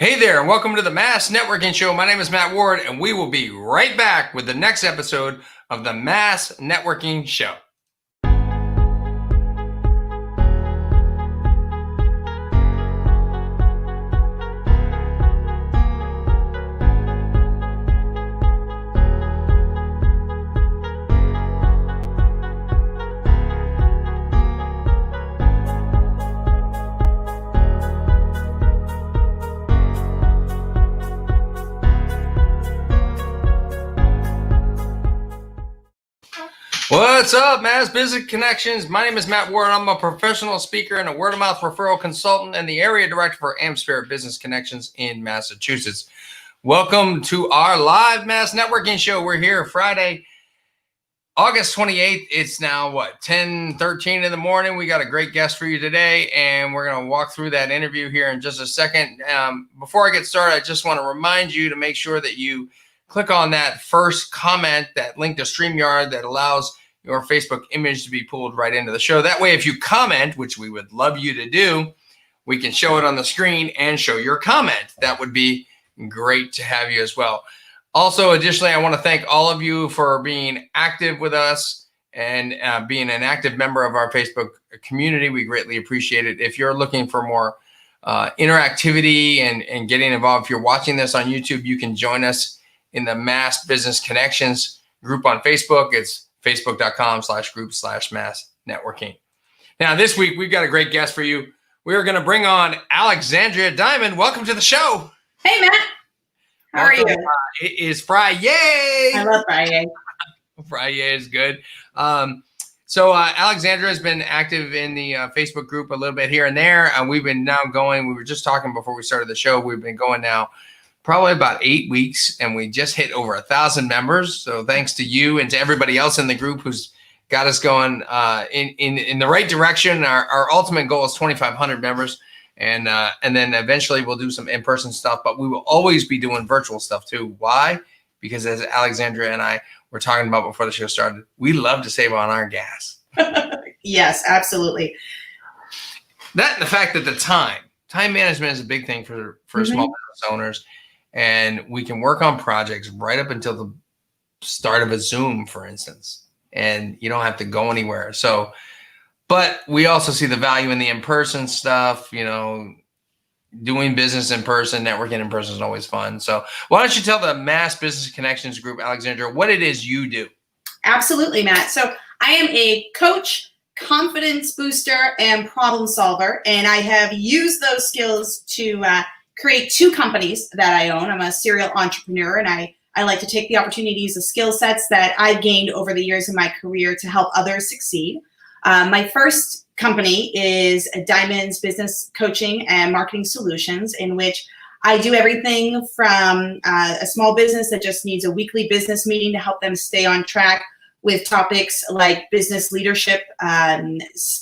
Hey there, and welcome to the Mass Networking Show. My name is Matt Ward, and we will be right back with the next episode of the Mass Networking Show. What's up, Mass Business Connections? My name is Matt Ward. I'm a professional speaker and a word-of-mouth referral consultant and the area director for Spirit Business Connections in Massachusetts. Welcome to our live Mass Networking Show. We're here Friday, August 28th. It's now, 10:13 in the morning. We got a great guest for you today, and we're going to walk through that interview here in just a second. Before I get started, I just want to remind you to make sure that you click on that first comment, that link to StreamYard that allows your Facebook image to be pulled right into the show. That way, if you comment, which we would love you to do, we can show it on the screen and show your comment. That would be great to have you as well. Also, additionally, I want to thank all of you for being active with us and being an active member of our Facebook community. We greatly appreciate it. If you're looking for more interactivity and getting involved, if you're watching this on YouTube, you can join us in the Mass Business Connections group on Facebook. It's facebook.com/group/mass networking. Now, this week, we've got a great guest for you. We're going to bring on Alexandria Dimond. Welcome to the show. Hey, Matt. How are you? It is Friday. I love Friday. Friday is good. So Alexandria has been active in the Facebook group a little bit here and there. We've been now going, we were just talking before we started the show, we've been going now probably about 8 weeks, and we just hit over 1,000 members. So thanks to you and to everybody else in the group who's got us going in the right direction. Our ultimate goal is 2,500 members, and then eventually we'll do some in-person stuff, but we will always be doing virtual stuff too. Why? Because as Alexandria and I were talking about before the show started, we love to save on our gas. Yes, absolutely. That and the fact that the time management is a big thing for small business owners. And we can work on projects right up until the start of a Zoom, for instance, and you don't have to go anywhere. So, but we also see the value in the in-person stuff, doing business in person, networking in person is always fun. So why don't you tell the Mass Business Connections group, Alexandria, what it is you do? Absolutely, Matt. So I am a coach, confidence booster, and problem solver, and I have used those skills to create 2 companies that I own. I'm a serial entrepreneur, and I like to take the opportunities, the skill sets that I've gained over the years in my career to help others succeed. My first company is Dimond's Business Coaching and Marketing Solutions, in which I do everything from a small business that just needs a weekly business meeting to help them stay on track with topics like business leadership,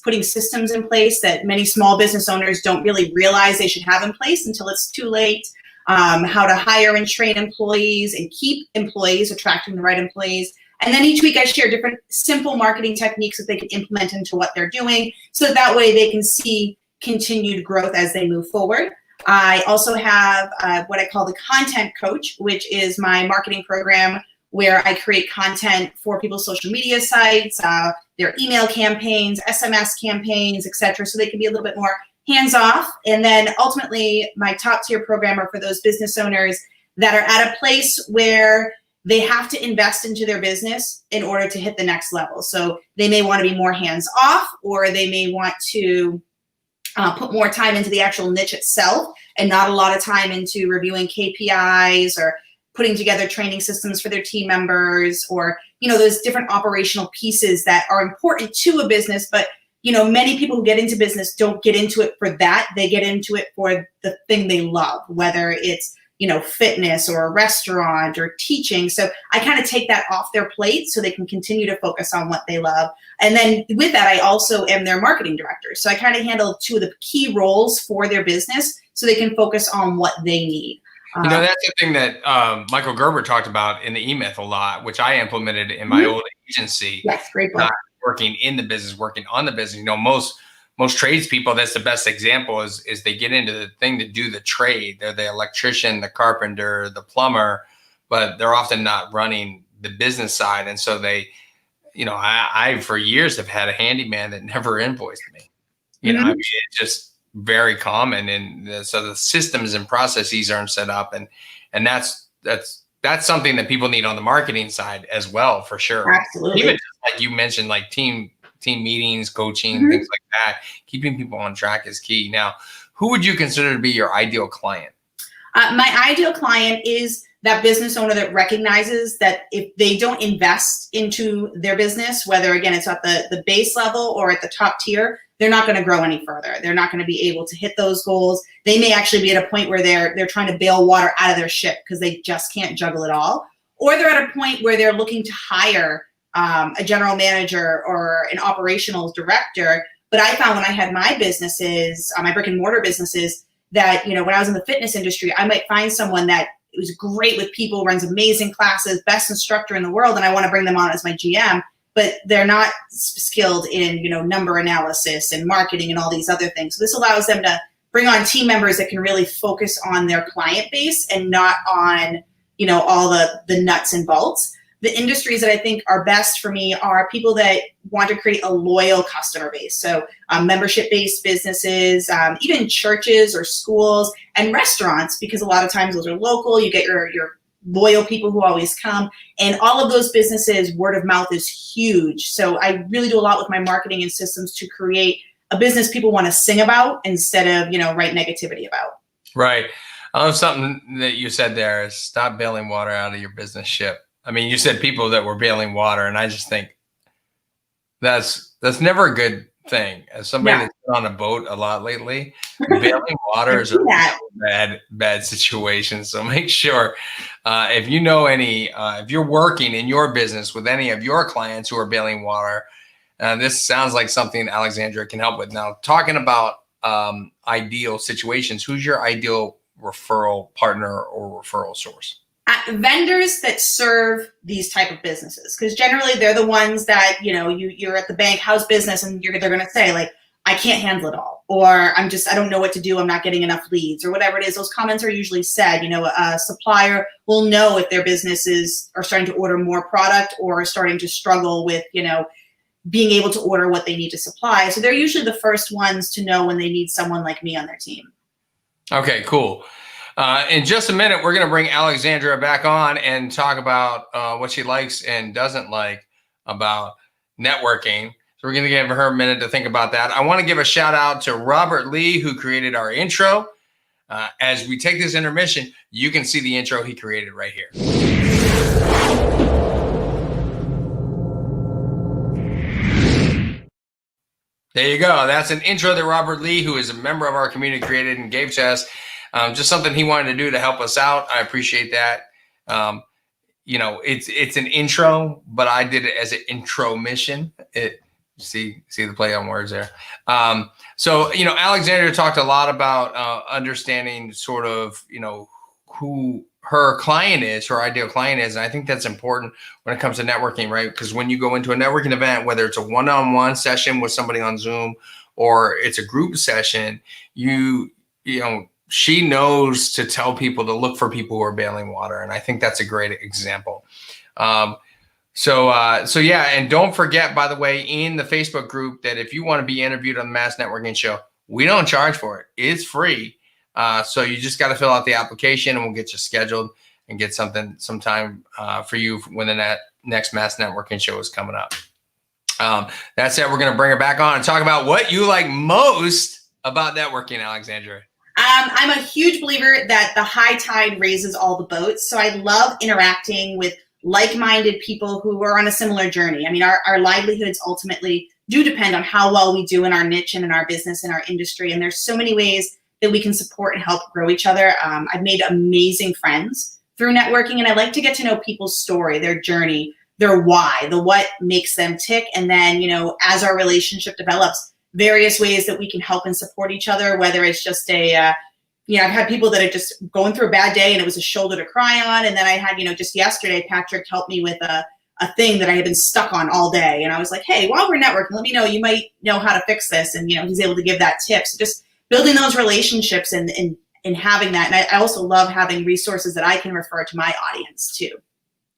putting systems in place that many small business owners don't really realize they should have in place until it's too late, how to hire and train employees and keep employees, attracting the right employees. And then each week I share different simple marketing techniques that they can implement into what they're doing, so that way they can see continued growth as they move forward. I also have what I call the Content Coach, which is my marketing program where I create content for people's social media sites, their email campaigns, SMS campaigns, etc., so they can be a little bit more hands-off. And then ultimately, my top-tier program are for those business owners that are at a place where they have to invest into their business in order to hit the next level. So they may want to be more hands-off, or they may want to put more time into the actual niche itself and not a lot of time into reviewing KPIs or putting together training systems for their team members, or, those different operational pieces that are important to a business. But, many people who get into business don't get into it for that. They get into it for the thing they love, whether it's, fitness or a restaurant or teaching. So I kind of take that off their plate so they can continue to focus on what they love. And then with that, I also am their marketing director. So I kind of handle 2 of the key roles for their business so they can focus on what they need. That's the thing that Michael Gerber talked about in the E-Myth a lot, which I implemented in my old agency. Yes, great book. Not working in the business, working on the business. most tradespeople, that's the best example is they get into the thing to do the trade. They're the electrician, the carpenter, the plumber, but they're often not running the business side. And so they, I for years have had a handyman that never invoiced me. I mean, it's just very common. And so the systems and processes aren't set up. And that's something that people need on the marketing side as well, for sure. Absolutely. Even just like you mentioned, like team meetings, coaching, things like that, keeping people on track is key. Now, who would you consider to be your ideal client? My ideal client is that business owner that recognizes that if they don't invest into their business, whether again it's at the base level or at the top tier, they're not going to grow any further. They're not going to be able to hit those goals. They may actually be at a point where they're trying to bail water out of their ship because they just can't juggle it all. Or they're at a point where they're looking to hire a general manager or an operational director. But I found when I had my businesses, my brick and mortar businesses, that, when I was in the fitness industry, I might find someone that was great with people, runs amazing classes, best instructor in the world, and I want to bring them on as my GM, but they're not skilled in, number analysis and marketing and all these other things. So this allows them to bring on team members that can really focus on their client base and not on, all the nuts and bolts. The industries that I think are best for me are people that want to create a loyal customer base. So membership-based businesses, even churches or schools and restaurants, because a lot of times those are local. You get your loyal people who always come. And all of those businesses, word of mouth is huge. So I really do a lot with my marketing and systems to create a business people want to sing about instead of, write negativity about. Right. I love something that you said there is stop bailing water out of your business ship. I mean, you said people that were bailing water, and I just think that's never a good thing. As somebody that's been on a boat a lot lately, bailing water is a bad situation. So make sure if you know if you're working in your business with any of your clients who are bailing water, this sounds like something Alexandria can help with. Now, talking about ideal situations, who's your ideal referral partner or referral source? Vendors that serve these type of businesses, because generally they're the ones that, you're at the bank, how's business? And they're going to say like, I can't handle it all, or I don't know what to do. I'm not getting enough leads, or whatever it is. Those comments are usually said. A supplier will know if their businesses are starting to order more product or starting to struggle with, being able to order what they need to supply. So they're usually the first ones to know when they need someone like me on their team. Okay, cool. In just a minute, we're going to bring Alexandria back on and talk about what she likes and doesn't like about networking. So we're going to give her a minute to think about that. I want to give a shout out to Robert Lee, who created our intro. As we take this intermission, you can see the intro he created right here. There you go. That's an intro that Robert Lee, who is a member of our community, created and gave to us. Just something he wanted to do to help us out. I appreciate that. It's an intro, but I did it as an intro mission. See the play on words there. So Alexandria talked a lot about understanding sort of, who her client is, her ideal client is. And I think that's important when it comes to networking, right? Because when you go into a networking event, whether it's a one-on-one session with somebody on Zoom or it's a group session, she knows to tell people to look for people who are bailing water. And I think that's a great example. So yeah. And don't forget, by the way, in the Facebook group, that if you want to be interviewed on the Mass Networking Show, we don't charge for it. It's free. So you just got to fill out the application and we'll get you scheduled and get some time for you when the next Mass Networking Show is coming up. That said, we're going to bring her back on and talk about what you like most about networking, Alexandria. I'm a huge believer that the high tide raises all the boats. So I love interacting with like-minded people who are on a similar journey. I mean, our livelihoods ultimately do depend on how well we do in our niche and in our business and our industry. And there's so many ways that we can support and help grow each other. I've made amazing friends through networking, and I like to get to know people's story, their journey, their why, the what makes them tick. And then, as our relationship develops, various ways that we can help and support each other, whether it's just I've had people that are just going through a bad day and it was a shoulder to cry on. And then I had, just yesterday, Patrick helped me with a a thing that I had been stuck on all day. And I was like, hey, while we're networking, let me know, you might know how to fix this. And, he's able to give that tip. So just building those relationships and having that. And I also love having resources that I can refer to my audience too.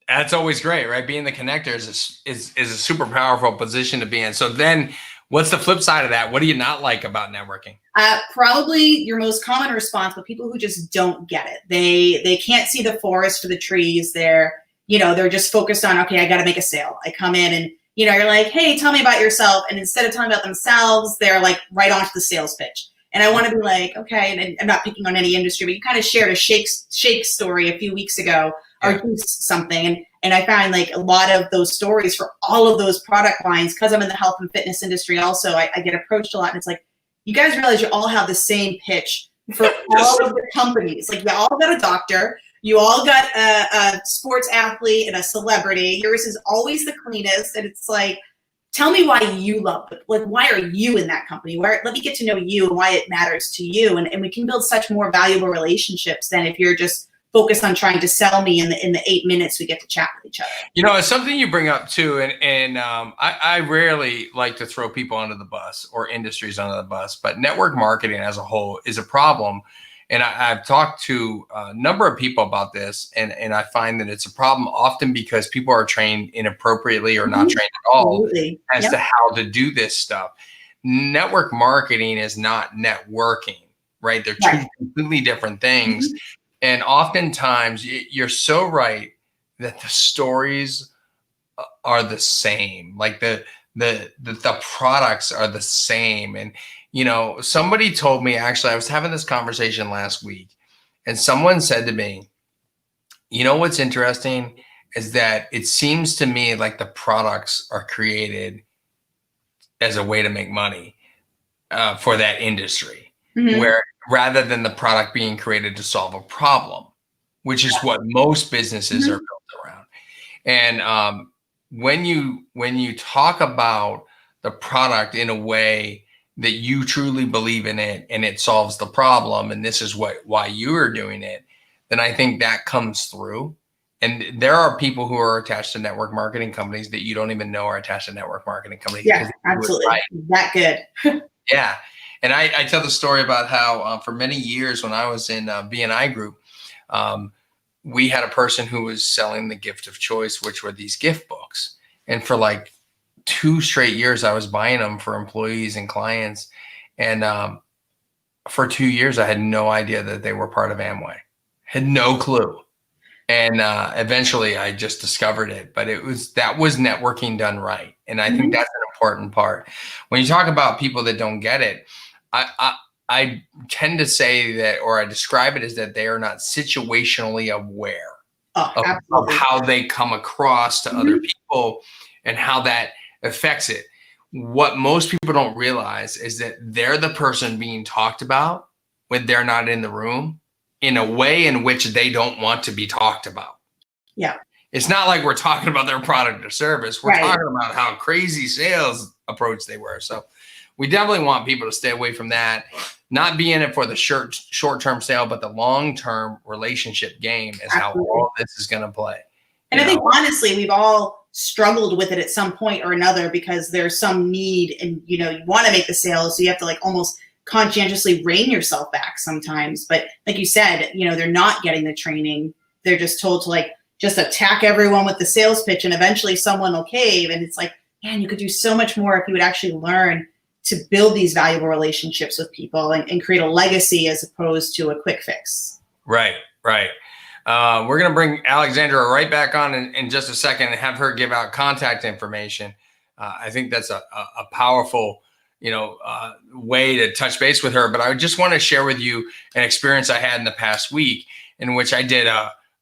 That's always great, right? Being the connector is a super powerful position to be in. So then what's the flip side of that? What do you not like about networking? Probably your most common response, but people who just don't get it. They can't see the forest for the trees. They're just focused on, okay, I got to make a sale. I come in and, you're like, hey, tell me about yourself. And instead of telling about themselves, they're like right onto the sales pitch. And I want to be like, okay, and I'm not picking on any industry, but you kind of shared a shake story a few weeks ago, or something. And I find like a lot of those stories for all of those product lines, because I'm in the health and fitness industry also, I get approached a lot. And it's like, you guys realize you all have the same pitch for all of the companies. Like, you all got a doctor, you all got a sports athlete and a celebrity. Yours is always the cleanest. And it's like, tell me why you love it. Like, why are you in that company? Let me get to know you and why it matters to you. And we can build such more valuable relationships than if you're just focused on trying to sell me in the 8 minutes we get to chat with each other. It's something you bring up too. And I rarely like to throw people under the bus or industries under the bus, but network marketing as a whole is a problem. And I've talked to a number of people about this, and I find that it's a problem often because people are trained inappropriately or not trained at all as to how to do this stuff. Network marketing is not networking, right? They're two completely different things. And oftentimes you're so right that the stories are the same, like the products are the same. And, somebody told me, actually, I was having this conversation last week, and someone said to me, what's interesting is that it seems to me like the products are created as a way to make money for that industry, where rather than the product being created to solve a problem, which is what most businesses are built around. And when you talk about the product in a way that you truly believe in it and it solves the problem, and this is why you are doing it, then I think that comes through. And there are people who are attached to network marketing companies that you don't even know are attached to network marketing companies. Yeah, absolutely. Right. That good. Yeah. And I tell the story about how for many years when I was in B&I Group, we had a person who was selling the gift of choice, which were these gift books. And for like 2 straight years, I was buying them for employees and clients. And for 2 years, I had no idea that they were part of Amway. Had no clue. And eventually I just discovered it, but that was networking done right. And I think that's an important part. When you talk about people that don't get it, I tend to say that, or I describe it as that they are not situationally aware of how they come across to other people and how that affects it. What most people don't realize is that they're the person being talked about when they're not in the room, in a way in which they don't want to be talked about. Yeah. It's not like we're talking about their product or service. We're talking about how crazy sales approach they were. So we definitely want people to stay away from that, not be in it for the short-term sale, but the long-term relationship game is how all this is going to play. And I think honestly, we've all struggled with it at some point or another because there's some need and, you want to make the sale. So you have to like almost conscientiously rein yourself back sometimes. But like you said, they're not getting the training. They're just told to like, just attack everyone with the sales pitch and eventually someone will cave. And it's like, man, you could do so much more if you would actually learn to build these valuable relationships with people and create a legacy as opposed to a quick fix. Right. We're going to bring Alexandria right back on in just a second and have her give out contact information. I think that's a powerful way to touch base with her. But I just want to share with you an experience I had in the past week in which I did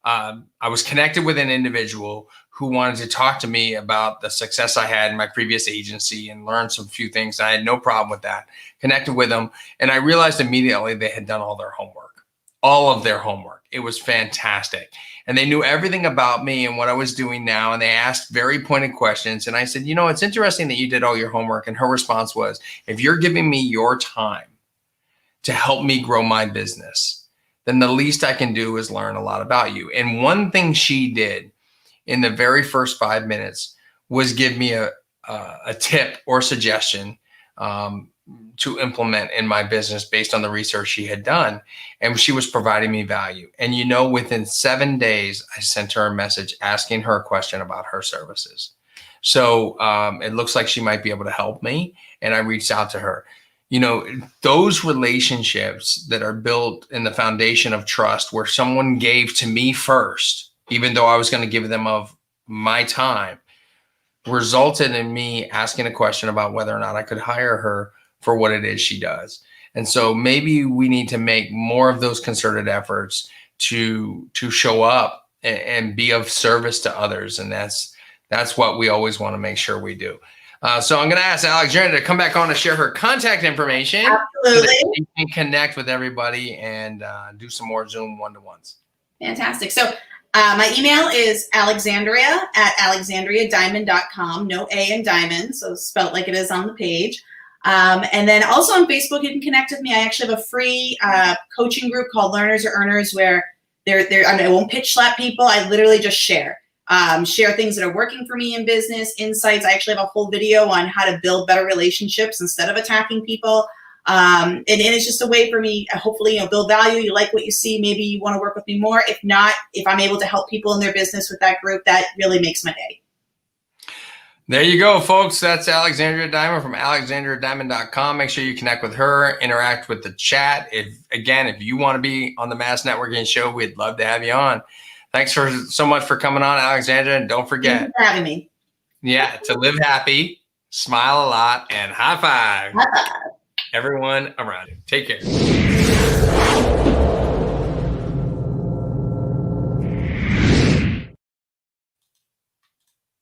I was connected with an individual who wanted to talk to me about the success I had in my previous agency and learn some few things. I had no problem with that. Connected with them. And I realized immediately they had done all of their homework. It was fantastic. And they knew everything about me and what I was doing now. And they asked very pointed questions. And I said, it's interesting that you did all your homework. And her response was, if you're giving me your time to help me grow my business, then the least I can do is learn a lot about you. And one thing she did in the very first 5 minutes was give me a tip or suggestion to implement in my business based on the research she had done. And she was providing me value. And, you know, within 7 days, I sent her a message asking her a question about her services. So it looks like she might be able to help me. And I reached out to her. You know, those relationships that are built in the foundation of trust, where someone gave to me first, even though I was going to give them of my time, resulted in me asking a question about whether or not I could hire her for what it is she does. And so maybe we need to make more of those concerted efforts to show up and be of service to others. And that's what we always want to make sure we do. So I'm going to ask Alexandria to come back on to share her contact information. Absolutely. So that you can connect with everybody and do some more Zoom one-to-ones. Fantastic. So my email is alexandria@alexandriadimond.com. No A in diamond, so spelled like it is on the page. And then also on Facebook, you can connect with me. I actually have a free coaching group called Learners or Earners, where I won't pitch slap people. I literally just share things that are working for me in business, insights. I actually have a whole video on how to build better relationships instead of attacking people. And it's just a way for me, hopefully, build value. You like what you see. Maybe you want to work with me more. If not, if I'm able to help people in their business with that group, that really makes my day. There you go, folks. That's Alexandria Dimond from alexandriadimond.com. Make sure you connect with her, interact with the chat. If you want to be on the Mass Networking Show, we'd love to have you on. Thanks so much for coming on, Alexandria. And don't forget, thanks for having me. Yeah, to live happy, smile a lot, and high five High five everyone around you. Take care.